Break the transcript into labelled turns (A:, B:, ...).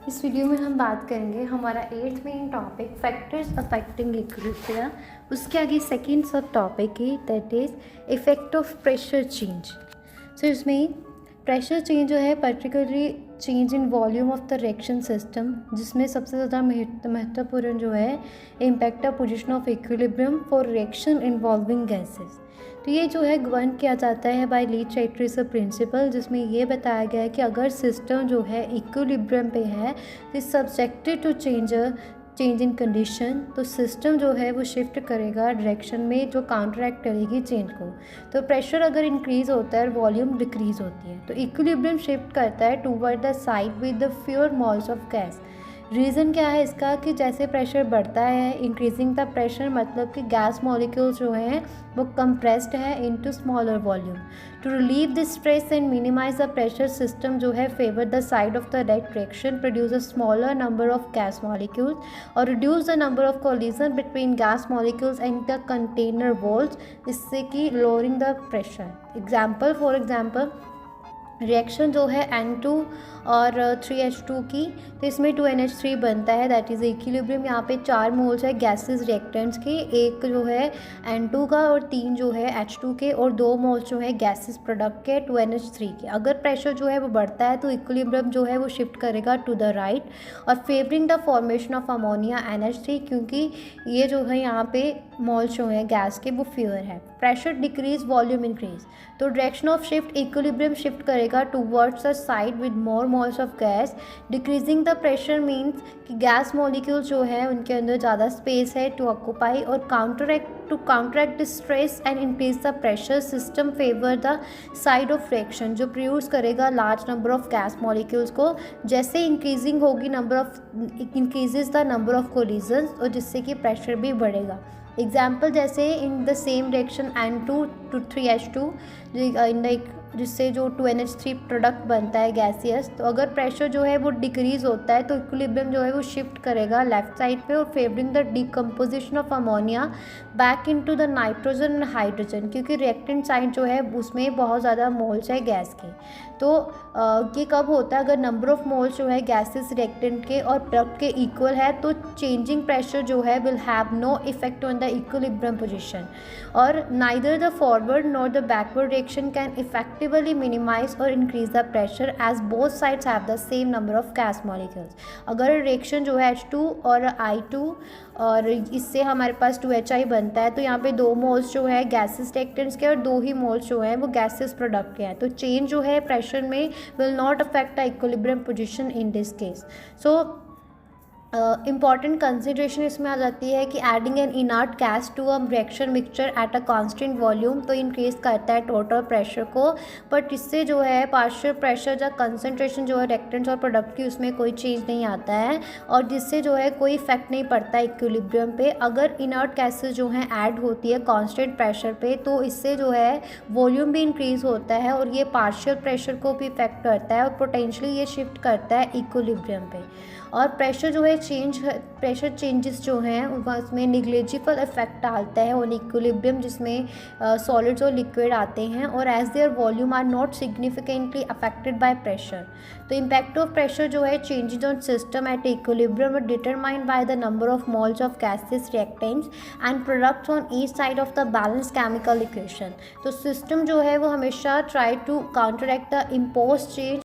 A: इस वीडियो में हम बात करेंगे हमारा 8th main topic factors affecting equilibrium. उसके आगे सेकेंड सब टॉपिक है that is effect of pressure change. So इसमें प्रेशर चेंज जो है particularly change in volume of the reaction system, जिसमें सबसे ज़्यादा महत्वपूर्ण जो है impact of position of equilibrium for reaction involving gases. तो ये जो है गवर्न किया जाता है बाय लीच-चाइटरीज प्रिंसिपल, जिसमें ये बताया गया है कि अगर सिस्टम जो है इक्विलिब्रियम पे है तो subjected to change in condition, तो सिस्टम जो है वो शिफ्ट करेगा डायरेक्शन में जो काउंटरैक्ट करेगी चेंज को। तो प्रेशर अगर इंक्रीज़ होता है और वॉल्यूम डिक्रीज़ होती है तो इक्विलिब्रियम शिफ्ट करता है toward the side with the fewer malls of gas. Reason क्या है इसका कि जैसे प्रेशर बढ़ता है, इंक्रीजिंग द प्रेशर मतलब कि गैस मॉलिक्यूल्स जो हैं वो कंप्रेस्ड है into smaller volume. To relieve this stress and minimize the pressure, system जो है favour the side of the right direction, produce a smaller number of gas molecules और reduce the number of collision between gas molecules and the container walls, जिससे कि lowering the pressure. For example reaction जो है N2 और 3H2 की, तो इसमें 2NH3 बनता है, दैट इज़ इक्विलिब्रियम। यहाँ पे 4 मोल्स है गैसेस रिएक्टेंट्स के, एक जो है N2 का और 3 जो है H2 के और 2 मोल्स जो है गैसेस प्रोडक्ट के 2NH3 के। अगर प्रेशर जो है वो बढ़ता है तो इक्विलिब्रियम जो है वो शिफ्ट करेगा टू द राइट और favouring the formation of ammonia NH3, क्योंकि ये जो है यहाँ पे मोल्स जो है गैस के वो फ्यूअर है। प्रेशर डिक्रीज वॉल्यूम इंक्रीज, तो direction of shift equilibrium shift करेगा towards the side with more moles of gas. Decreasing the pressure means कि गैस मॉलिक्यूल्स जो है उनके अंदर ज़्यादा स्पेस है टू ऑक्यूपाई और counteract the stress and increase the pressure, system favour the side of reaction जो प्रोड्यूस करेगा large number of gas molecules को। जैसे इंक्रीजिंग होगी increases the number of collisions और जिससे कि प्रेशर भी बढ़ेगा। एग्जाम्पल जैसे in the same direction N2 to 3H2 जिससे जो 2NH3 प्रोडक्ट बनता है गैसियस, तो अगर प्रेशर जो है वो डिक्रीज़ होता है तो इक्विलिब्रियम जो है वो शिफ्ट करेगा लेफ्ट साइड पे और favouring the decomposition of ammonia back into the nitrogen and hydrogen, क्योंकि रिएक्टेंट साइड जो है उसमें बहुत ज़्यादा मोल्स है गैस के। तो ये कब होता है अगर नंबर ऑफ मोल्स जो है गैसेस रिएक्टेंट के और प्रोडक्ट के इक्वल है, तो चेंजिंग प्रेशर जो है will have no effect on the equilibrium position और neither the forward nor the backward reaction can effectively minimize और increase the pressure as both sides have the same number of gas molecules. अगर reaction जो है H2 और I2 और इससे हमारे पास 2HI बनता है, तो यहाँ पे 2 मोल्स जो है गैसेस रिएक्टेंट्स के और 2 ही मोल्स जो हैं वो गैसेस प्रोडक्ट के हैं, तो चेंज जो है प्रेशर में will not affect the equilibrium position in this case. So important consideration इसमें आ जाती है कि adding an inert gas to a reaction mixture at a constant volume तो इंक्रीज करता है टोटल प्रेशर को, बट इससे जो है पार्शियल प्रेशर या कंसनट्रेशन जो है रिएक्टेंट्स और प्रोडक्ट की उसमें कोई चेंज नहीं आता है और जिससे जो है कोई इफेक्ट नहीं पड़ता इक्विलिब्रियम पे। अगर इनर्ट गैसेज जो हैं ऐड होती है कांस्टेंट प्रेशर पे तो इससे जो है वॉल्यूम भी इंक्रीज होता है और ये पार्शियल प्रेशर को भी इफेक्ट करता है और पोटेंशियली ये शिफ्ट करता है इक्विलिब्रियम पे। और प्रेशर जो है प्रेशर चेंजेस जो हैं उसमें निग्लेजिबल इफेक्ट डालता है ऑन इक्विलिब्रियम, जिसमें सॉलिड्स और लिक्विड आते हैं और as their volume are not significantly affected by pressure. तो इम्पैक्ट ऑफ प्रेशर जो है changes on system at equilibrium are determined by the number of moles of gases reactants and products on each side of the balance chemical equation. तो system जो है वो हमेशा try to counteract the impose change